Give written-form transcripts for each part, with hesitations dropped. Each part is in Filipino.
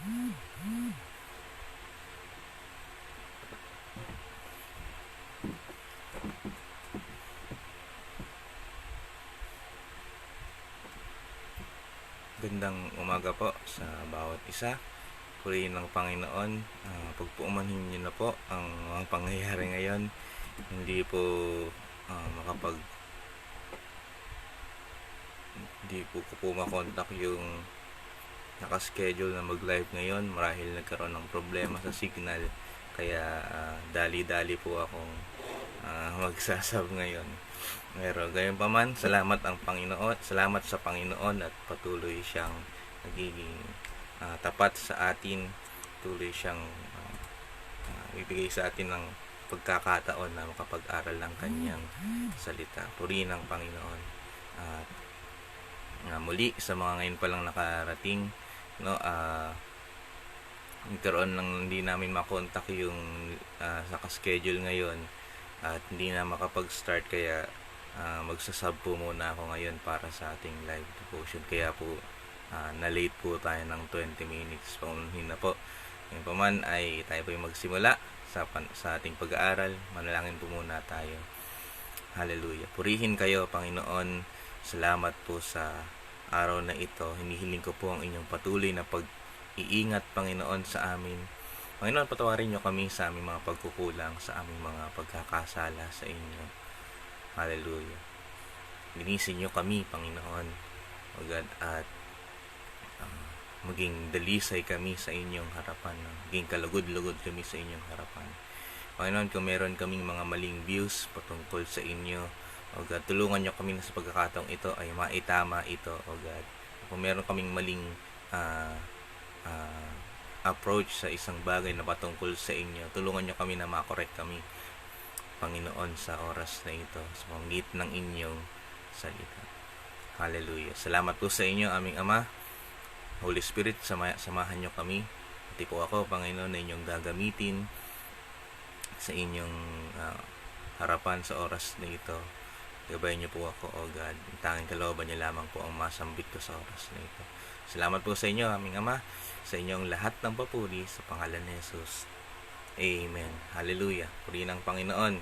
Gandang umaga po sa bawat isa. Purihin ng Panginoon. Pagpuumanhin niyo na po ang mga pangyayari ngayon. Hindi po makapag hindi po ko po makontak yung nakaschedule na mag-live ngayon marahil nagkaroon ng problema sa signal, kaya dali-dali po akong magsasab ngayon. Pero gayon pa man, salamat sa Panginoon at patuloy siyang nagiging tapat sa atin. Patuloy siyang ibigay sa atin ng pagkakataon na makapag-aral ng kanyang salita. Purihin ang Panginoon. At muli sa mga ngayon pa lang nakarating, no, nagkaroon ng hindi namin makontak yung naka-schedule ngayon at hindi na makapag-start, kaya magsasub po muna ako ngayon para sa ating live devotion. Kaya po na-late po tayo ng 20 minutes. Paunahin na po. Ngayon pa man ay tayo po yung magsimula sa ating pag-aaral. Manalangin po muna tayo. Hallelujah. Purihin kayo, Panginoon. Salamat po sa araw na ito. Hinihiling ko po ang inyong patuloy na pag-iingat, Panginoon, sa amin. Panginoon, patawarin niyo kami sa aming mga pagkukulang, sa aming mga pagkakasala sa inyo. Hallelujah. Linisin niyo kami, Panginoon, O God, at maging dalisay kami sa inyong harapan, maging kalugod-lugod kami sa inyong harapan. Panginoon, kung meron kaming mga maling views patungkol sa inyo, O God, tulungan niyo kami na sa pagkakataong ito ay maitama ito, O God. Kung meron kaming maling approach sa isang bagay na patungkol sa inyo, tulungan niyo kami na makorek kami, Panginoon, sa oras na ito, sa pamamagitan ng inyong salita. Hallelujah. Salamat po sa inyo, aming Ama. Holy Spirit, samahan niyo kami. Pati po ako, Panginoon, na inyong gagamitin sa inyong harapan sa oras na ito. Gabayan niyo po ako, O God. Ang tanging kalooban niyo lamang po ang masambit ko sa oras na ito. Salamat po sa inyo, aming Ama, sa inyong lahat ng papuri sa pangalan ni Jesus. Amen. Hallelujah. Purihin ang Panginoon.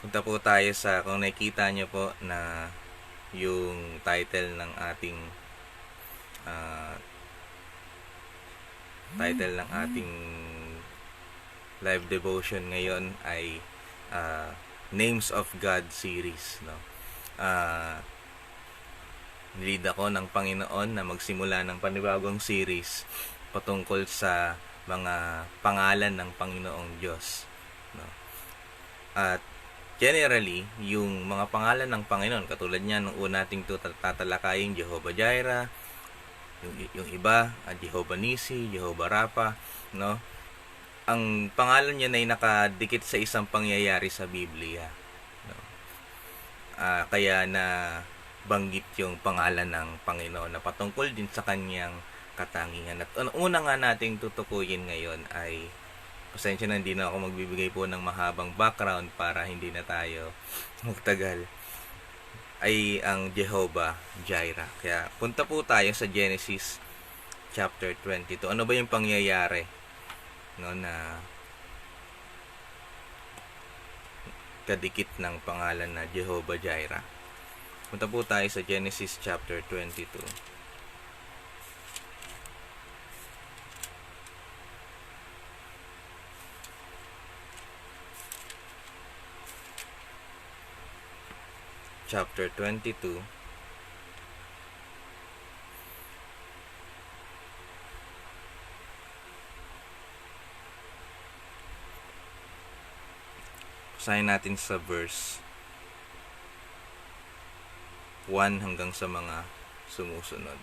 Punta po tayo sa, kung nakikita niyo po na yung title ng ating live devotion ngayon ay Names of God series, no? Nilid ako ng Panginoon na magsimula ng panibagong series patungkol sa mga pangalan ng Panginoong Diyos, no? At generally, yung mga pangalan ng Panginoon, katulad niya nung una nating tatalakayin, Jehovah Jireh, yung iba, Jehovah Nisi, Jehovah Rapha, no? Ang pangalan niya ay nakadikit sa isang pangyayari sa Biblia, no? Kaya na banggit yung pangalan ng Panginoon na patungkol din sa kanyang katangian. At una nga nating tutukuyin ngayon ay, pasensya na, hindi na ako magbibigay po ng mahabang background para hindi na tayo magtagal, ay ang Jehovah Jireh. Kaya punta po tayo sa Genesis chapter 22. Ano ba yung pangyayari, no, na kadikit ng pangalan na Jehovah Jireh? Punta po tayo sa Genesis chapter 22. Chapter 22. Basahin natin sa verse 1 hanggang sa mga sumusunod.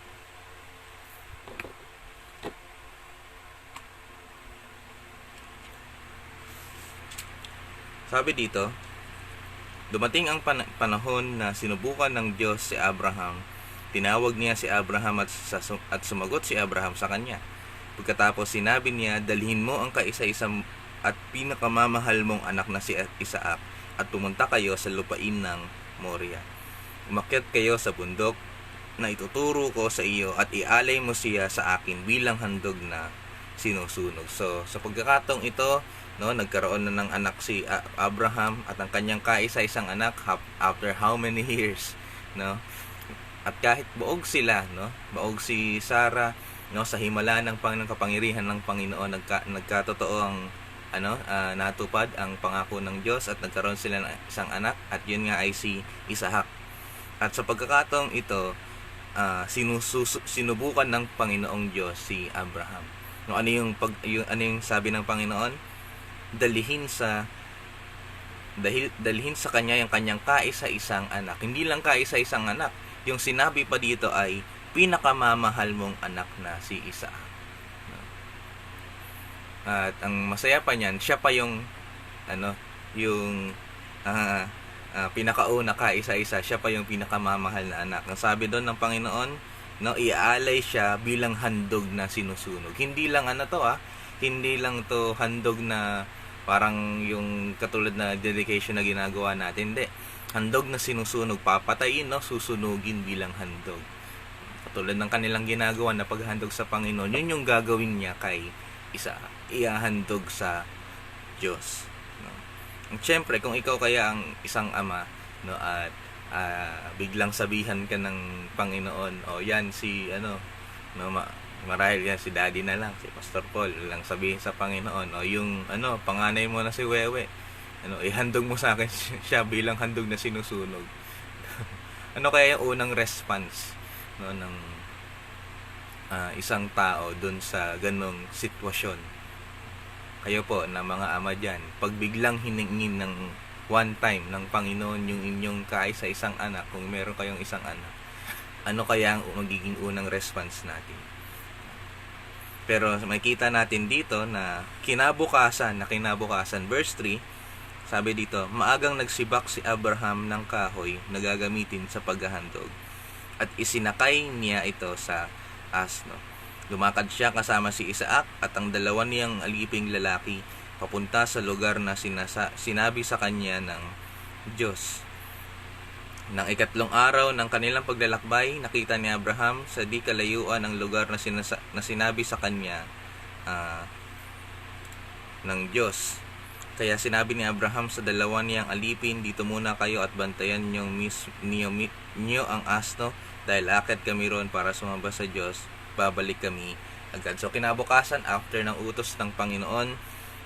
Sabi dito, dumating ang panahon na sinubukan ng Diyos si Abraham. Tinawag niya si Abraham at sumagot si Abraham sa kanya. Pagkatapos sinabi niya, dalhin mo ang kaisa-isang at pinakamamahal mong anak na si Isaac at pumunta kayo sa lupain ng Moria. Umakyat kayo sa bundok na ituturo ko sa iyo at ialay mo siya sa akin bilang handog na sinusunog. So, sa pagkakataong ito, no, nagkaroon na ng anak si Abraham at ang kanyang kaisa-isang anak after how many years, no? At kahit buog sila, no, buog si Sarah, no, sa himala ng kapangyarihan ng Panginoon, nagkatotoo ang natupad ang pangako ng Diyos at nagkaroon sila ng isang anak, at yun nga ay si Isaac. At sa pagkakataong ito, sinubukan ng Panginoong Diyos si Abraham. No, ano yung sabi ng Panginoon? Dalhin sa kanya yung kanyang kaisa-isang anak. Hindi lang kaisa-isang anak. Yung sinabi pa dito ay pinakamamahal mong anak na si Isaac. No? At ang masaya pa niyan, siya pa yung pinakauna kaisa-isa, siya pa yung pinakamamahal na anak. Ang sabi doon ng Panginoon, no, iaalay siya bilang handog na sinusunog. Hindi lang hindi lang to handog na parang yung katulad na dedication na ginagawa natin. Hindi. Handog na sinusunog, papatayin, no, susunugin bilang handog. Katulad ng kanilang ginagawa na paghandog sa Panginoon, yun yung gagawin niya kay iahandog sa Diyos. Siyempre, kung ikaw kaya ang isang ama, no, at biglang sabihan ka ng Panginoon, yan si marahil yan si Daddy na lang, si Pastor Paul lang sabihin sa Panginoon, yung panganay mo na si Wewe, ihandog mo sa akin siya bilang handog na sinusunog. Ano kaya yung unang response, no, ng isang tao dun sa ganong sitwasyon? Kayo po na mga ama dyan, pag biglang hiningin ng one time ng Panginoon yung inyong kaisa-isang anak, kung meron kayong isang anak, ano kaya ang magiging unang response natin? Pero makita natin dito na kinabukasan, verse 3, sabi dito, maagang nagsibak si Abraham ng kahoy na gagamitin sa paghahandog at isinakay niya ito sa asno. Lumakad siya kasama si Isaac at ang dalawa niyang aliping lalaki papunta sa lugar na sinabi sa kanya ng Diyos. Nang ikatlong araw ng kanilang paglalakbay, nakita ni Abraham sa di kalayuan ang lugar na sinabi sa kanya ng Diyos. Kaya sinabi ni Abraham sa dalawa niyang alipin, dito muna kayo at bantayan niyo ang asno dahil akit kami roon para sumamba sa Diyos. Babalik kami agad. So kinabukasan, after ng utos ng Panginoon,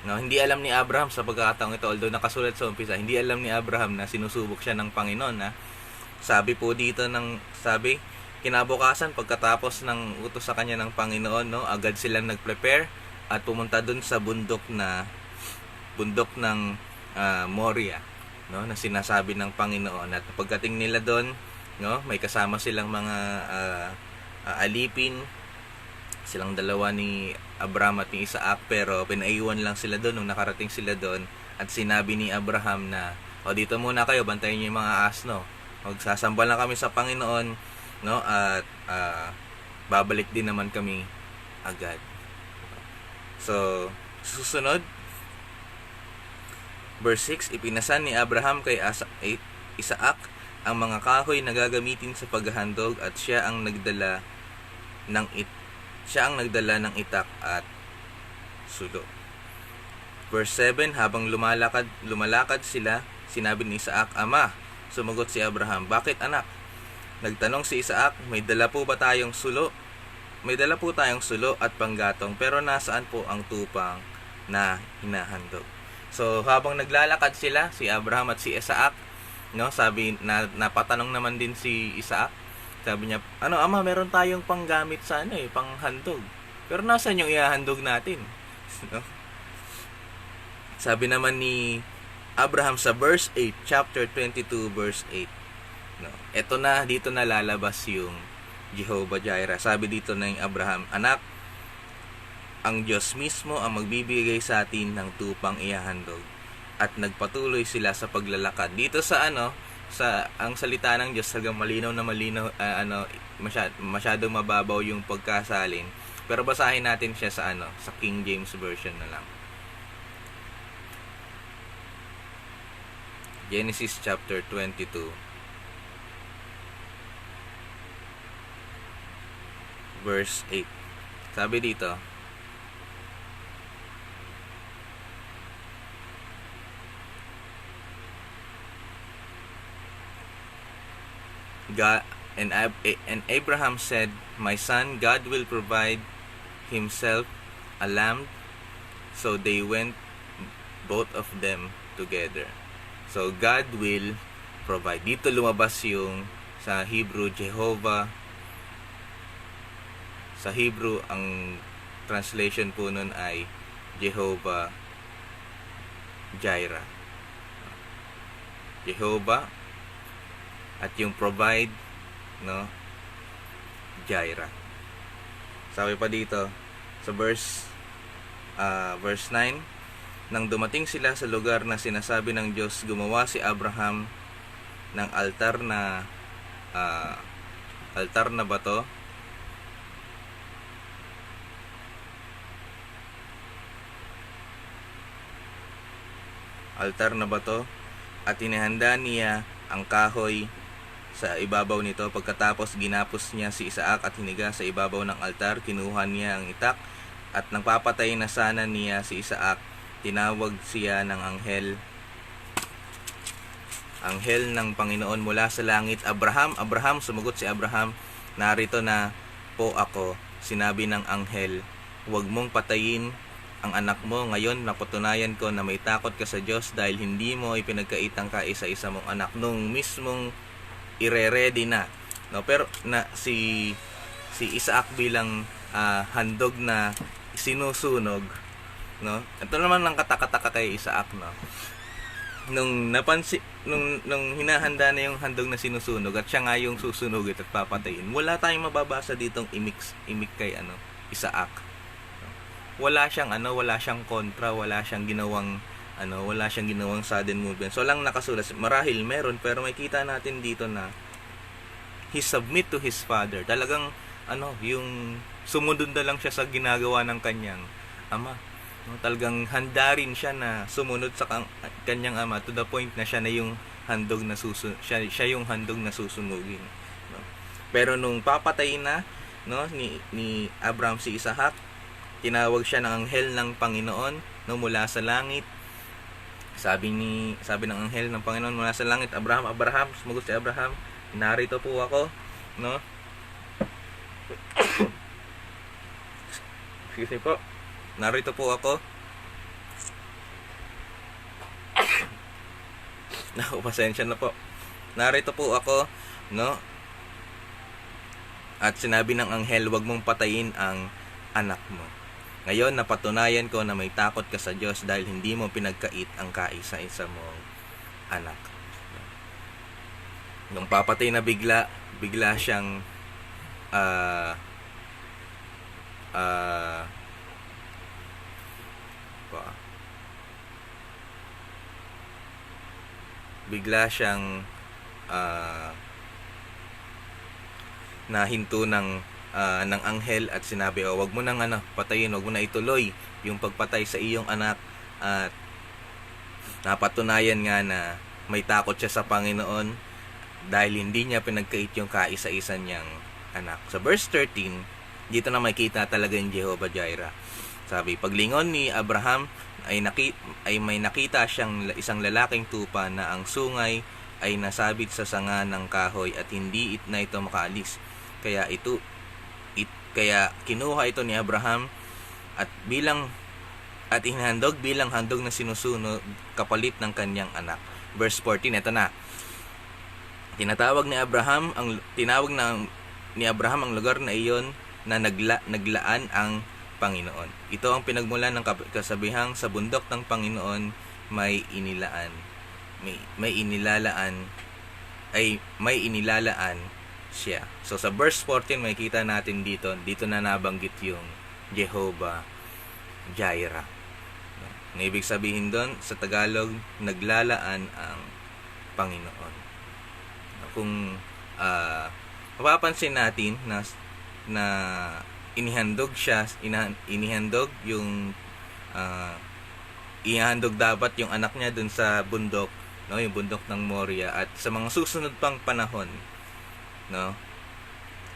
no, hindi alam ni Abraham sa pagkakataong ito, although nakasulat sa umpisa, hindi alam ni Abraham na sinusubok siya ng Panginoon. Sabi po dito kinabukasan, pagkatapos ng utos sa kanya ng Panginoon, no, agad silang nag-prepare at pumunta dun sa bundok ng Moria, no, na sinasabi ng Panginoon. At pagdating nila doon, no, may kasama silang mga alipin, silang dalawa ni Abraham at ni Isaac, pero pinaiwan lang sila doon nung nakarating sila doon. At sinabi ni Abraham na, dito muna kayo, bantayan niyo yung mga asno, magsasambal na kami sa Panginoon, no, at babalik din naman kami agad. So susunod, verse 6, ipinasan ni Abraham kay Isaac ang mga kahoy na gagamitin sa paghahandog at siya ang nagdala ng itak at sulo. Verse 7, habang lumalakad sila, sinabi ni Isaac, Ama. Sumagot si Abraham, Bakit anak? Nagtanong si Isaac, May dala po tayong sulo at panggatong, pero nasaan po ang tupang na hinahandog? So habang naglalakad sila, si Abraham at si Isaac, no, sabi na napatanong naman din si Isaac. Sabi niya, Ama, meron tayong panggamit sa panghandog. Pero nasaan yung ihahandog natin? No? Sabi naman ni Abraham sa verse 8, chapter 22, verse 8. No? Dito na lalabas yung Jehovah Jireh. Sabi dito ng Abraham, Anak, ang Diyos mismo ang magbibigay sa atin ng tupang ihahandog. At nagpatuloy sila sa paglalakad. Dito sa ang salita ng Diyos hanggang malinaw, masyadong mababaw yung pagkasalin. Pero basahin natin siya sa King James Version na lang. Genesis chapter 22. verse 8. Sabi dito, God, and Abraham said, "My son, God will provide himself a lamb." So they went, both of them together. So God will provide. Dito lumabas yung sa Hebrew, Jehovah. Sa Hebrew, ang translation po nun ay Jehovah Jireh. Jehovah, at yung provide, no, Jireh. Sabi pa dito sa verse 9, nang dumating sila sa lugar na sinasabi ng Diyos, gumawa si Abraham ng altar na bato at inihanda niya ang kahoy sa ibabaw nito. Pagkatapos ginapos niya si Isaac at hiniga sa ibabaw ng altar. Kinuha niya ang itak at nang papatay na sana niya si Isaac, tinawag siya ng anghel ng Panginoon mula sa langit. Abraham, Abraham, sumagot si Abraham, narito na po ako. Sinabi ng anghel, huwag mong patayin ang anak mo. Ngayon napatunayan ko na may takot ka sa Diyos dahil hindi mo ipinagkait ang kaisa-isa mong anak. Nung mismong ire-ready na, no, pero na si Isaac bilang handog na sinusunog, no. Ito naman ang katakataka kay Isaac, no. Nung hinahanda na yung handog na sinusunog at siya nga yung susunugin at papatayin, wala tayong mababasa ditong imik kay Isaac. Wala siyang kontra, wala siyang ginawang sudden movement. So lang nakasulat, marahil meron, pero makita natin dito na he submit to his father. Talagang yung sumunod na lang siya sa ginagawa ng kanyang ama. No, talagang handa rin siya na sumunod sa kanyang ama to the point na siya yung handog na susunugin. No? Pero nung papatay na, no, ni Abraham si Isaac, tinawag siya ng anghel ng Panginoon, no, mula sa langit. Sabi ng anghel ng Panginoon mula sa langit, Abraham, Abraham. Sumagot si Abraham, narito po ako, no. Excuse me po. Narito po ako. Pasensya na po. Narito po ako, no. At sinabi ng anghel, huwag mong patayin ang anak mo. Ngayon, napatunayan ko na may takot ka sa Diyos dahil hindi mo pinagkait ang kaisa-isa mong anak. Nung papatay na bigla siyang nahinto ng anghel at sinabi, wag mo nang patayin, wag mo na ituloy yung pagpatay sa iyong anak. At napatunayan nga na may takot siya sa Panginoon dahil hindi niya pinagkait yung kaisa-isa niyang anak. Sa verse 13, dito na makita talaga yung Jehovah Jireh. Sabi, paglingon ni Abraham ay may nakita siyang isang lalaking tupa na ang sungay ay nasabit sa sanga ng kahoy at hindi na ito makaalis. Kaya kinuha ito ni Abraham at ihandog bilang handog na sinusunog kapalit ng kanyang anak. Verse 14, ito na. Tinawag ni Abraham ang lugar na iyon na naglaan ang Panginoon. Ito ang pinagmulan ng kasabihang sa bundok ng Panginoon may inilalaan siya. So sa verse 14 makikita natin dito na nabanggit yung Jehovah Jireh. Na ibig sabihin doon sa Tagalog, naglalaan ang Panginoon. Kung mapapansin natin na inihandog dapat yung anak niya dun sa bundok, no, yung bundok ng Moria, at sa mga susunod pang panahon, no,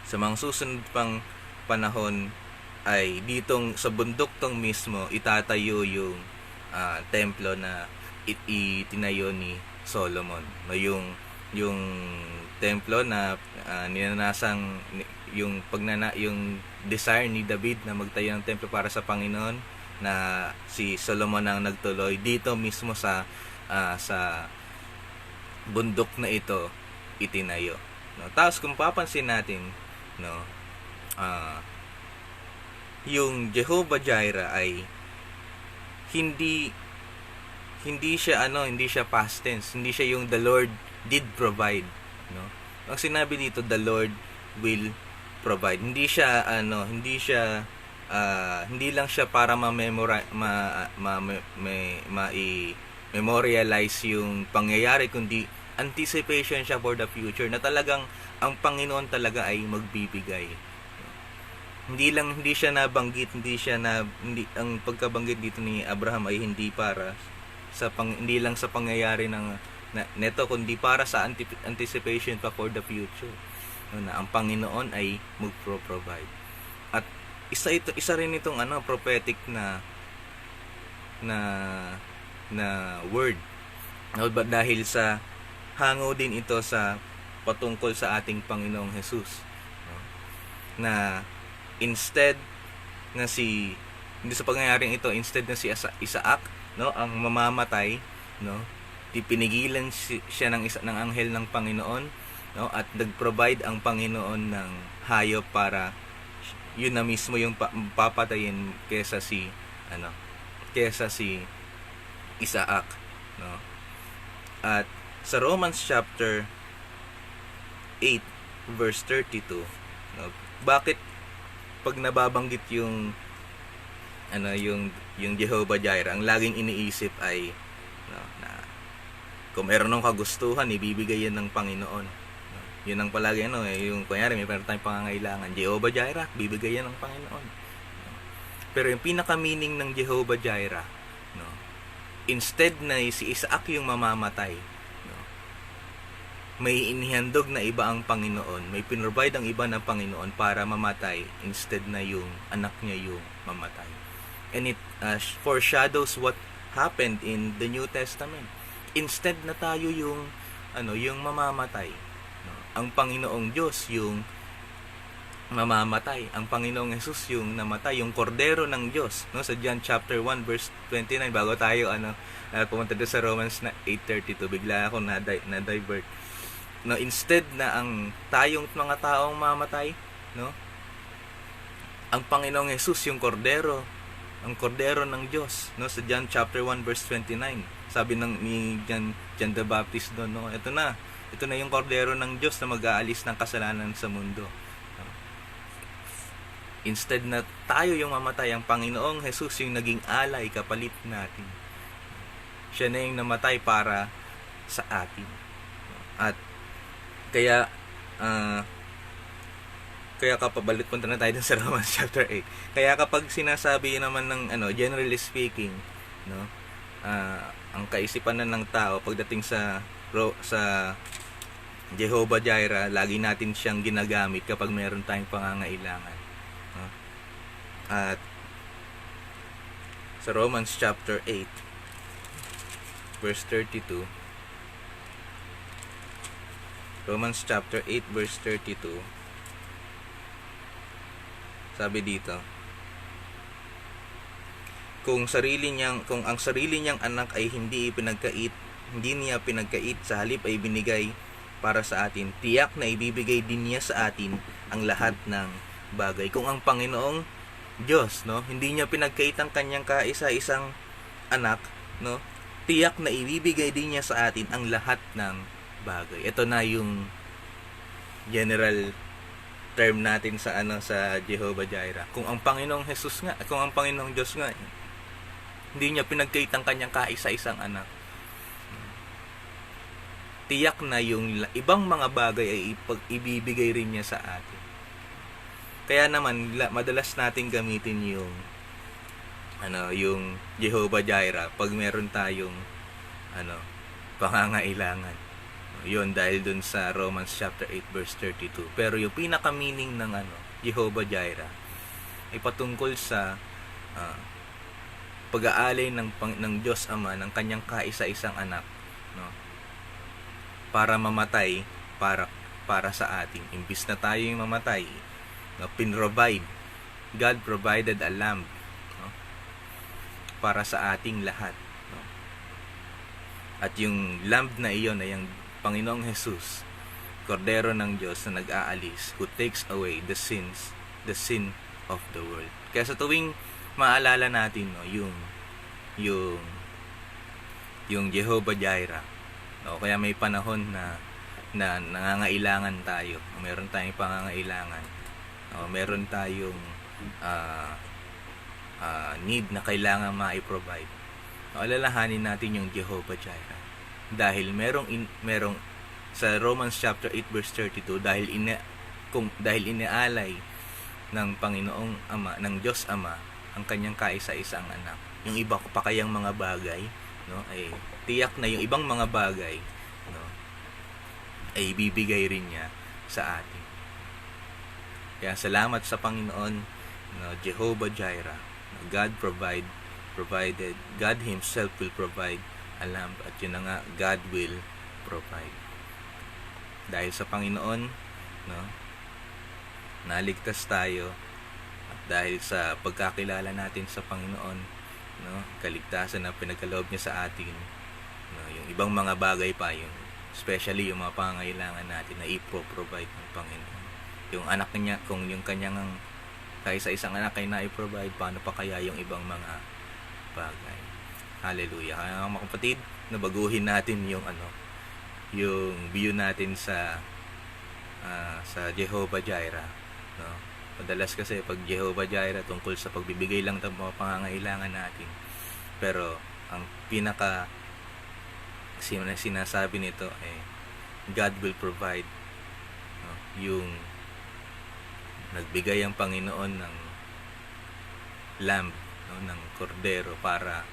sa mga susunod pang panahon ay ditong sa bundok tong mismo itatayo yung templo na itinayo ni Solomon. No, yung templo na ninanasang yung yung desire ni David na magtayo ng templo para sa Panginoon, na si Solomon ang nagtuloy dito mismo sa bundok na ito itinayo. No, tapos kung papansin natin, no, yung Jehovah Jireh ay hindi siya past tense, hindi siya yung the Lord did provide, no. Ang sinabi dito, the Lord will provide. Hindi lang siya para memorialize yung pangyayari, kundi anticipation siya for the future, na talagang ang Panginoon talaga ay magbibigay. Hindi siya nabanggit, ang pagkabanggit dito ni Abraham ay hindi lang sa pangyayari neto, kundi para sa anticipation pa for the future, na ang Panginoon ay magpro-provide. At isa rin itong prophetic na word, no? Dahil sa hango din ito sa patungkol sa ating Panginoong Jesus, no? Na instead na hindi sa pangyayaring ito, instead na si Isaac, no, ang mamamatay, no, pinigilan siya ng anghel ng Panginoon, no, at nag-provide ang Panginoon ng hayop para yun na mismo yung papatayin kesa si Isaac, no. At sa Romans chapter 8 verse 32, no, bakit pag nababanggit yung Jehovah Jireh, ang laging iniisip ay, no, na kung meron ng kagustuhan, ibibigay yan ng Panginoon. No? Yun ang palagi, yung kunyari may meron tayong pangangailangan, Jehovah Jireh, bibigay yan ng Panginoon. No? Pero yung pinaka-meaning ng Jehovah Jireh, no, instead na si Isaac yung mamamatay, no, may inihandog na iba ang Panginoon, may pinrovide ang iba ng Panginoon para mamatay, instead na yung anak niya yung mamatay. And it foreshadows what happened in the New Testament. Instead na tayo yung mamamatay, no? Ang Panginoong Diyos yung mamamatay, ang Panginoong Jesus yung namatay, yung kordero ng Diyos, no? Sa John chapter 1 verse 29, bago tayo pumunta doon sa Romans 8:32, bigla ako na divert, no? Instead na ang tayong mga taong mamatay, no, ang Panginoong Jesus yung kordero, ang kordero ng Diyos, no? Sa John chapter 1 verse 29, sabi ni John the Baptist doon, no, ito na yung kordero ng Diyos na mag-aalis ng kasalanan sa mundo. No? Instead na tayo yung mamatay, ang Panginoong Jesus yung naging alay, kapalit natin. Siya na yung namatay para sa atin. At kaya kapag punta na tayo dun sa Romans chapter 8. Kaya kapag sinasabi naman ng generally speaking, no, ang kaisipan na ng tao pagdating sa Jehovah Jireh, lagi natin siyang ginagamit kapag meron tayong pangangailangan, no? At sa Romans chapter 8 verse 32, Romans chapter 8 verse 32, sabi dito, kung ang sarili niyang anak ay hindi niya pinagkait, sa halip ay binigay para sa atin, tiyak na ibibigay din niya sa atin ang lahat ng bagay. Kung ang Panginoong Diyos, no, hindi niya pinagkait ang kanyang kaisa-isang anak, no, tiyak na ibibigay din niya sa atin ang lahat ng bagay. Ito na yung general term natin sa Jehovah Jireh. Kung ang Panginoong Diyos nga, hindi niya pinagkait ang kanyang kaisa-isang anak, tiyak na yung ibang mga bagay ay ibibigay rin niya sa atin. Kaya naman madalas nating gamitin yung Jehovah Jireh pag meron tayong pangangailangan. Yun dahil dun sa Romans chapter 8 verse 32. Pero yung pinaka-meaning ng Jehovah Jireh ay patungkol sa ah, pag-aalay ng Diyos Ama ng kanyang kaisa-isang anak, no? Para mamatay para sa atin. Imbis na tayo yung mamatay, no? God provided a lamb, no? Para sa ating lahat, no? At yung lamb na iyon ay ang Panginoong Jesus, Kordero ng Diyos na nag-aalis, who takes away the sin of the world. Kaya sa tuwing maalala natin, no, yung Jehovah Jireh, no, kaya may panahon na nangangailangan tayo, meron tayong pangangailangan, no, meron tayong need na kailangan ma-provide, no, alalahanin natin yung Jehovah Jireh, dahil merong sa Romans chapter 8 verse 32, dahil inialay ng Panginoong Ama, ng Diyos Ama, ang kanyang kaisa-isang anak. Yung iba pa kayang mga bagay, no, ay tiyak na yung ibang mga bagay, no, ay bibigay rin niya sa atin. Kaya salamat sa Panginoon, no, Jehovah Jireh, no, provided, God Himself will provide a lamb, at yun na nga, God will provide. Dahil sa Panginoon, no, naligtas tayo, at dahil sa pagkakilala natin sa Panginoon, no, kaligtasan na pinagkaloob niya sa atin, no, yung ibang mga bagay pa, yung especially yung mga pangangailangan natin na i-provide ng Panginoon. Yung anak niya, kung yung kanyang kaisa-isang anak ay na-provide, paano pa kaya yung ibang mga bagay? Hallelujah. Kaya mga kapatid, nabaguhin natin yung view natin sa Jehovah Jireh, no? Madalas kasi pag Jehovah Jireh tungkol sa pagbibigay lang ng mga pangangailangan natin, pero ang pinaka sinasabi nito ay God will provide, no? Yung nagbigay ang Panginoon ng lamb, no, ng kordero, para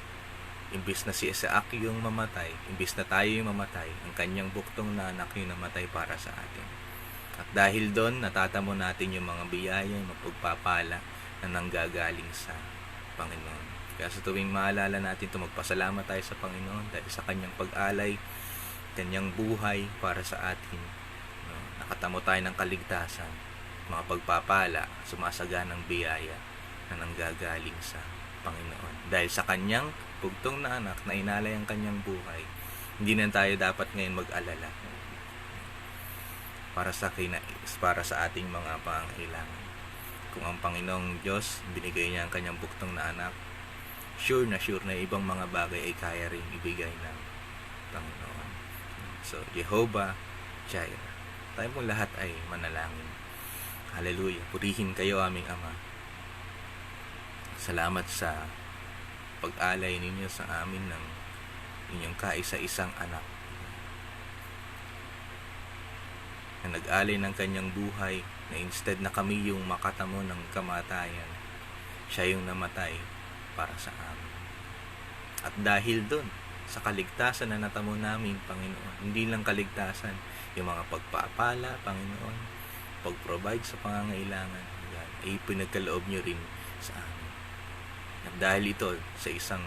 imbis na si Isaac yung mamatay, imbis na tayo yung mamatay, ang kanyang buktong na anak yung namatay para sa atin. At dahil doon, natatamo natin yung mga biyaya, yung mapagpapala na nanggagaling sa Panginoon. Kaya sa tuwing maalala natin ito, magpasalamat tayo sa Panginoon dahil sa kanyang pag-alay, kanyang buhay para sa atin, no? Nakatamo tayo ng kaligtasan, mga pagpapala, sumasaganang biyaya na nanggagaling sa Panginoon. Dahil sa kanyang bugtong na anak na inalay ang kanyang buhay, hindi na tayo dapat ngayon mag-alala para sa ating mga pangangailangan. Kung ang Panginoong Diyos binigay niya ang kanyang bugtong na anak, sure na ibang mga bagay ay kaya rin ibigay ng Panginoon. So, Jehovah Jireh. Tayo pong lahat ay manalangin. Hallelujah. Purihin kayo, aming Ama. Salamat sa pag-alay ninyo sa amin ng inyong kaisa-isang anak na nag-alay ng kanyang buhay, na instead na kami yung makatamo ng kamatayan, siya yung namatay para sa amin. At dahil doon, sa kaligtasan na natamo namin, Panginoon, hindi lang kaligtasan, yung mga pagpapala, Panginoon, pag-provide sa pangangailangan, yan, ay pinagkaloob nyo rin sa amin. At dahil ito sa isang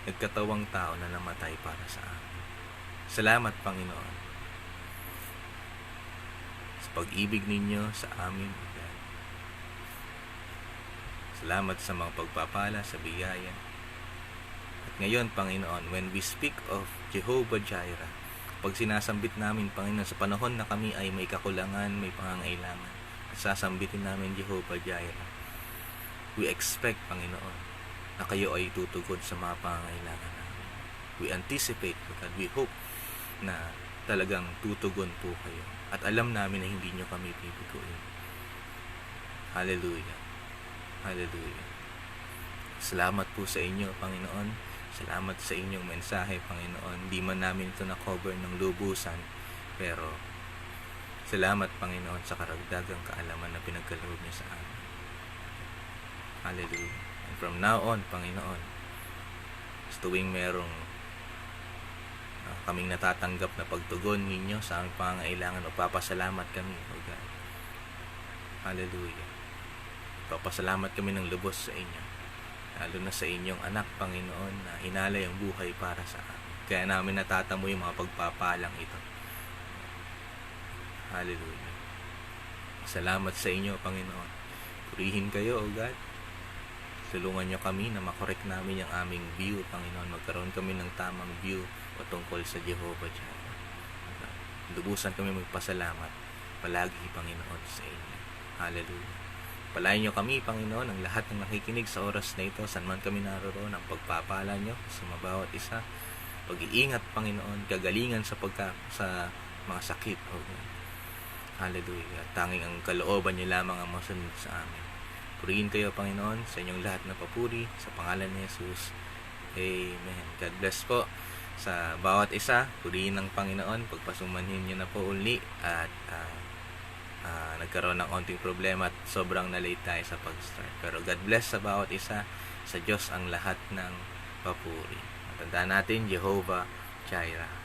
nagkatawang tao na namatay para sa amin. Salamat, Panginoon, sa pag-ibig ninyo sa amin. Salamat sa mga pagpapala, sa biyaya. At ngayon, Panginoon, when we speak of Jehovah Jireh, pag sinasambit namin, Panginoon, sa panahon na kami ay may kakulangan, may pangangailangan, at sasambitin namin Jehovah Jireh, we expect, Panginoon, na kayo ay tutugon sa mga pangangailangan namin. We anticipate, God, we hope na talagang tutugon po kayo. At alam namin na hindi nyo kami bibiguin. Hallelujah. Hallelujah. Salamat po sa inyo, Panginoon. Salamat sa inyong mensahe, Panginoon. Di man namin ito na-cover ng lubusan, pero salamat, Panginoon, sa karagdagang kaalaman na pinagkaloob niyo sa amin. Hallelujah. And from now on, Panginoon, sa tuwing merong kaming natatanggap na pagtugon ninyo sa aming pangangailangan, o papasalamat kami, O God. Hallelujah. Papasalamat kami ng lubos sa inyo. Lalo na sa inyong anak, Panginoon, na hinalay ang buhay para sa amin. Kaya namin natatamo yung mga pagpapalang ito. Hallelujah. Salamat sa inyo, Panginoon. Purihin kayo, O God. Tulungan nyo kami na makorek namin yung aming view, Panginoon. Magkaroon kami ng tamang view patungkol sa Jehovah Jireh. Lubusan kami magpasalamat palagi, Panginoon, sa inyo. Hallelujah. Palayan nyo kami, Panginoon, ang lahat ng nakikinig sa oras na ito, saan man kami naroon, ang pagpapala nyo sa bawat isa. Pag-iingat, Panginoon, kagalingan sa mga sakit, O God. Hallelujah. Tanging ang kalooban nyo lamang ang masunod sa amin. Purihin kayo, Panginoon, sa inyong lahat na papuri, sa pangalan ni Jesus. Amen. God bless po sa bawat isa. Purihin ng Panginoon. Pagpasumanhin nyo na po uli at nagkaroon ng onting problema at sobrang na-late tayo sa pag-start. Pero God bless sa bawat isa. Sa Diyos ang lahat ng papuri. Tandaan natin, Jehovah Jireh.